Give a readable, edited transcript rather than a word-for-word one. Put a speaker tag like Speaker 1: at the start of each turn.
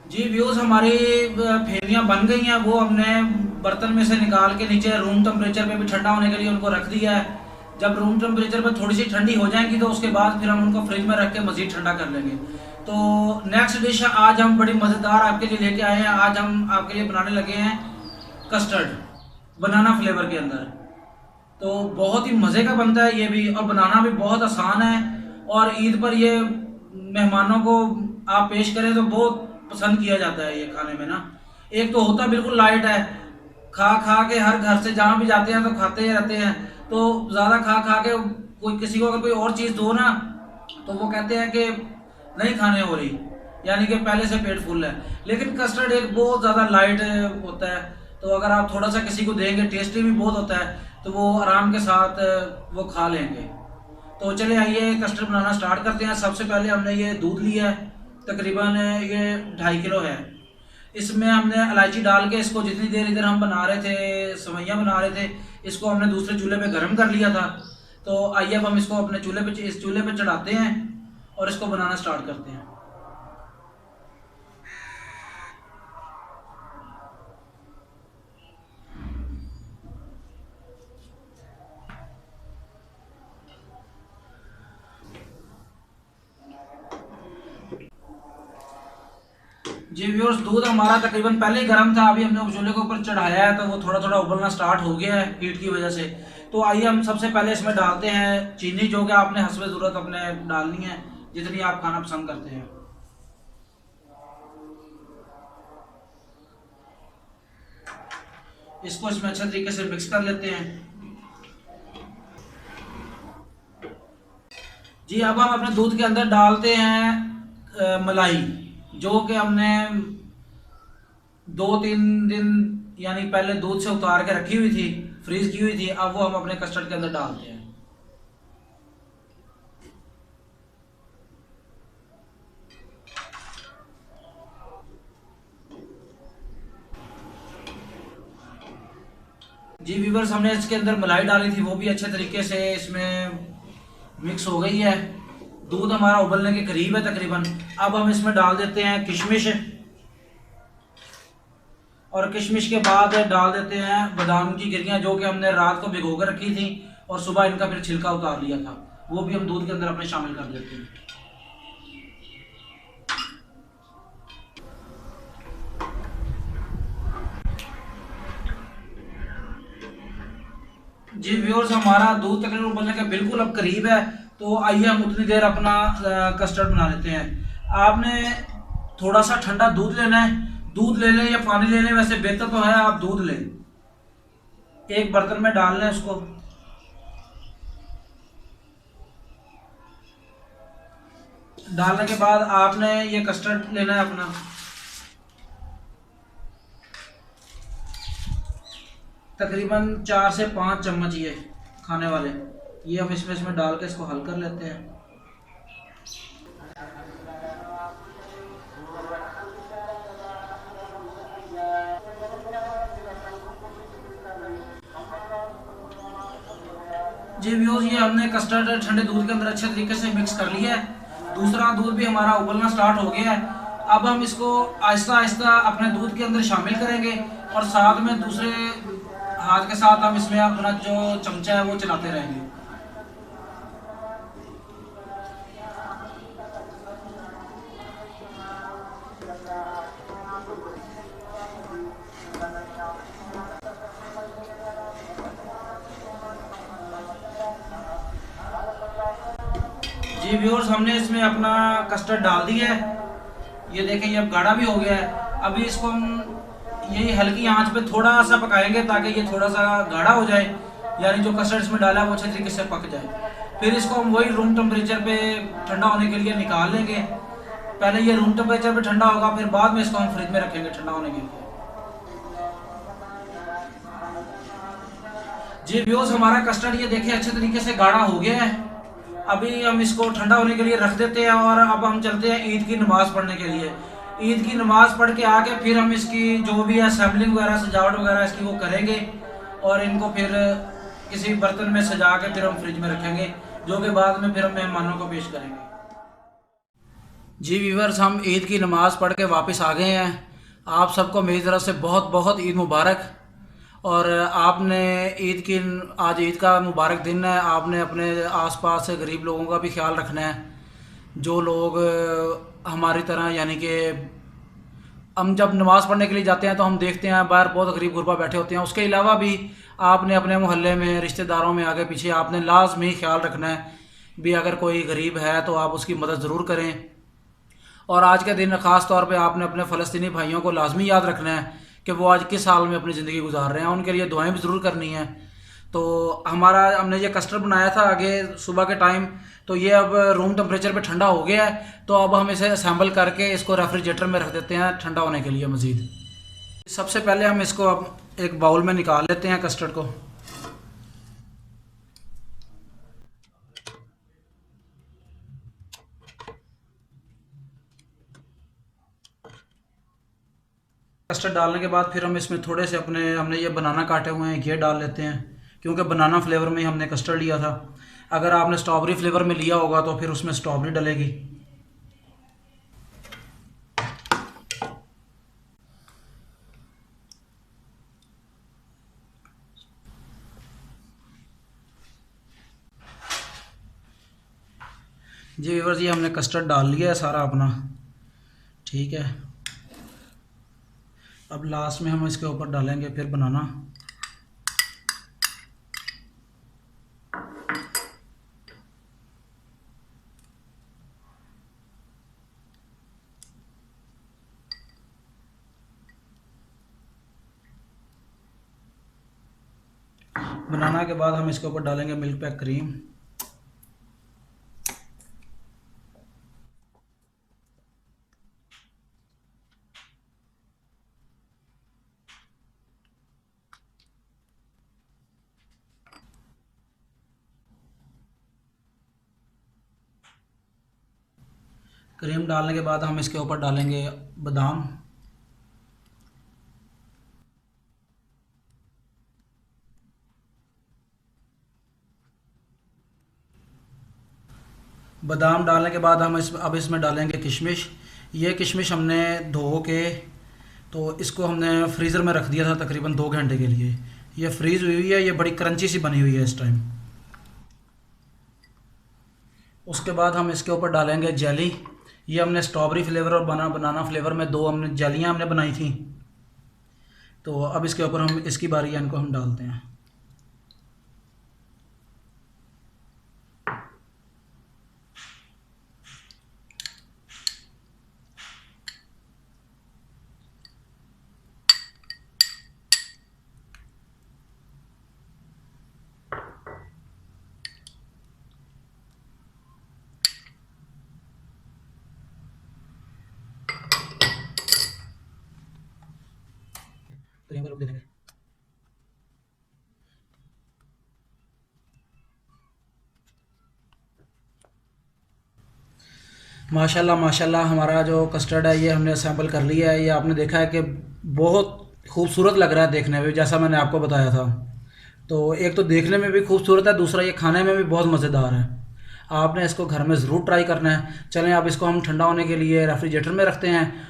Speaker 1: जी views हमारी फेवियाँ बन गई हैं। वो हमने बर्तन में से निकाल के नीचे रूम टेम्परेचर पे भी ठंडा होने के लिए उनको रख दिया है। जब रूम टेम्परेचर पे थोड़ी सी ठंडी हो जाएंगी तो उसके बाद फिर हम उनको फ्रिज में रख के मज़ीद ठंडा कर लेंगे। तो नेक्स्ट डिश आज हम बड़ी मज़ेदार आपके लिए लेके आए हैं। आज हम आपके लिए बनाने लगे हैं कस्टर्ड, बनाना फ्लेवर के अंदर। तो बहुत ही मज़े का बनता है ये भी, और बनाना भी बहुत आसान है। और ईद पर ये मेहमानों को आप पेश करें तो बहुत पसंद किया जाता है ये खाने में ना। एक तो होता बिल्कुल लाइट है, खा खा के हर घर से जहाँ भी जाते हैं तो खाते ही रहते हैं। तो ज़्यादा खा खा के कोई किसी को अगर कोई और चीज़ दो ना तो वो कहते हैं कि नहीं खाने हो रही, यानी कि पहले से पेट फुल है। लेकिन कस्टर्ड एक बहुत ज़्यादा लाइट होता है, तो अगर आप थोड़ा सा किसी को देंगे, टेस्टी भी बहुत होता है, तो वो आराम के साथ वो खा लेंगे। तो चले आइए कस्टर्ड बनाना स्टार्ट करते हैं। सबसे पहले हमने ये दूध लिया है, तकरीबन ये 2.5 किलो है। इसमें हमने इलायची डाल के इसको जितनी देर इधर हम बना रहे थे, सेवइयाँ बना रहे थे, इसको हमने दूसरे चूल्हे पे गर्म कर लिया था। तो आइए अब हम इसको अपने चूल्हे पे, इस चूल्हे पे चढ़ाते हैं और इसको बनाना स्टार्ट करते हैं। जी व्यूअर्स, दूध हमारा तकरीबन पहले ही गर्म था, अभी हमने चूल्हे के ऊपर चढ़ाया है तो वो थोड़ा थोड़ा उबलना स्टार्ट हो गया है हीट की वजह से। तो आइए हम सबसे पहले इसमें डालते हैं चीनी, जो कि आपने हस्बे ज़रूरत अपने डालनी है, जितनी आप खाना पसंद करते हैं। इसको इसमें अच्छे तरीके से मिक्स कर लेते हैं। जी अब हम अपने दूध के अंदर डालते हैं मलाई, जो कि हमने 2-3 दिन यानी पहले दूध से उतार के रखी हुई थी, फ्रीज की हुई थी। अब वो हम अपने कस्टर्ड के अंदर डालते हैं। जी व्यूवर्स, हमने इसके अंदर मलाई डाली थी, वो भी अच्छे तरीके से इसमें मिक्स हो गई है। दूध हमारा उबलने के करीब है तकरीबन। अब हम इसमें डाल देते हैं किशमिश, और किशमिश के बाद डाल देते हैं बादाम की गिरियाँ, जो कि हमने रात को भिगो कर रखी थी और सुबह इनका फिर छिलका उतार लिया था। वो भी हम दूध के अंदर अपने शामिल कर देते हैं। जी व्यूअर्स, हमारा दूध तकरीबन उबलने के बिल्कुल अब करीब है। तो आइए हम उतनी देर अपना कस्टर्ड बना लेते हैं। आपने थोड़ा सा ठंडा दूध लेना है, दूध ले लें या पानी ले लें, वैसे बेहतर तो है आप दूध लें। एक बर्तन में डाल लें उसको। डालने के बाद आपने ये कस्टर्ड लेना है अपना, तकरीबन 4 से 5 चम्मच ये खाने वाले। ये हम इसमें इसमें डाल के इसको हल कर लेते हैं। जी व्यूअर्स, ये हमने कस्टर्ड ठंडे दूध के अंदर अच्छे तरीके से मिक्स कर लिया है। दूसरा दूध भी हमारा उबलना स्टार्ट हो गया है। अब हम इसको आहिस्ता आहिस्ता अपने दूध के अंदर शामिल करेंगे, और साथ में दूसरे हाथ के साथ हम इसमें अपना जो चमचा है वो चलाते रहेंगे। जी व्यूअर्स, हमने इसमें अपना कस्टर्ड डाल दिया है। ये देखें, ये अब गाढ़ा भी हो गया है। अभी इसको हम यही हल्की आंच पे थोड़ा सा पकाएंगे ताकि ये थोड़ा सा गाढ़ा हो जाए, यानी जो कस्टर्ड इसमें डाला है वो अच्छे तरीके से पक जाए। फिर इसको हम वही रूम टेम्परेचर पे ठंडा होने के लिए निकाल लेंगे। पहले ये रूम टेम्परेचर पे ठंडा होगा, फिर बाद में इसको हम फ्रिज में रखेंगे ठंडा होने के लिए। जी व्यूअर्स, हमारा कस्टर्ड ये देखिए अच्छे तरीके से गाढ़ा हो गया है। अभी हम इसको ठंडा होने के लिए रख देते हैं, और अब हम चलते हैं ईद की नमाज़ पढ़ने के लिए। ईद की नमाज़ पढ़ के आके फिर हम इसकी जो भी है सैम्पलिंग वगैरह, सजावट वगैरह इसकी वो करेंगे, और इनको फिर किसी बर्तन में सजा के फिर हम फ्रिज में रखेंगे, जो कि बाद में फिर हम मेहमानों को पेश करेंगे। जी व्यूवर्स, हम ईद की नमाज़ पढ़ के वापस आ गए हैं। आप सबको मेरी तरफ से बहुत बहुत ईद मुबारक। और आपने ईद की आज ईद का मुबारक दिन है। आपने अपने आसपास से गरीब लोगों का भी ख्याल रखना है। जो लोग हमारी तरह यानी कि हम जब नमाज़ पढ़ने के लिए जाते हैं तो हम देखते हैं बाहर बहुत गरीब गुरबा बैठे होते हैं। उसके अलावा भी आपने अपने मोहल्ले में रिश्तेदारों में आगे पीछे आपने लाजमी ख्याल रखना है भी। अगर कोई गरीब है तो आप उसकी मदद ज़रूर करें। और आज के दिन ख़ास तौर पे आपने अपने फ़लस्तीनी भाइयों को लाजमी याद रखना है कि वो आज किस हाल में अपनी ज़िंदगी गुजार रहे हैं। उनके लिए दुआएं भी ज़रूर करनी है। तो हमने ये कस्टर्ड बनाया था आगे सुबह के टाइम, तो ये अब रूम टेम्परेचर पे ठंडा हो गया है। तो अब हम इसे असेंबल करके इसको रेफ्रिजरेटर में रख देते हैं ठंडा होने के लिए मज़ीद। सबसे पहले हम इसको अब एक बाउल में निकाल लेते हैं कस्टर्ड को। कस्टर्ड डालने के बाद फिर हम इसमें थोड़े से अपने हमने ये बनाना काटे हुए हैं ये डाल लेते हैं, क्योंकि बनाना फ्लेवर में ही हमने कस्टर्ड लिया था। अगर आपने स्ट्रॉबेरी फ्लेवर में लिया होगा तो फिर उसमें स्ट्रॉबेरी डलेगी। जी व्यूअर्स, ये हमने कस्टर्ड डाल लिया है सारा अपना, ठीक है। अब लास्ट में हम इसके ऊपर डालेंगे फिर बनाना। बनाना के बाद हम इसके ऊपर डालेंगे मिल्क पैक क्रीम। क्रीम डालने के बाद हम इसके ऊपर डालेंगे बादाम। बादाम डालने के बाद हम अब इसमें डालेंगे किशमिश। ये किशमिश हमने धो के तो इसको हमने फ्रीज़र में रख दिया था तकरीबन 2 घंटे के लिए। ये फ्रीज़ हुई हुई है, ये बड़ी क्रंची सी बनी हुई है इस टाइम। उसके बाद हम इसके ऊपर डालेंगे जेली। ये हमने स्ट्रॉबेरी फ्लेवर और बनाना फ्लेवर में दो हमने जेलियाँ हमने बनाई थी। तो अब इसके ऊपर हम इसकी बारी है, इनको हम डालते हैं। तो यहाँ पर रुक देंगे। माशाल्लाह माशाल्लाह, हमारा जो कस्टर्ड है ये हमने असेंबल कर लिया है। ये आपने देखा है कि बहुत खूबसूरत लग रहा है देखने में, जैसा मैंने आपको बताया था। तो एक तो देखने में भी खूबसूरत है, दूसरा ये खाने में भी बहुत मज़ेदार है। आपने इसको घर में ज़रूर ट्राई करना है। चलें अब इसको हम ठंडा होने के लिए रेफ्रिजरेटर में रखते हैं।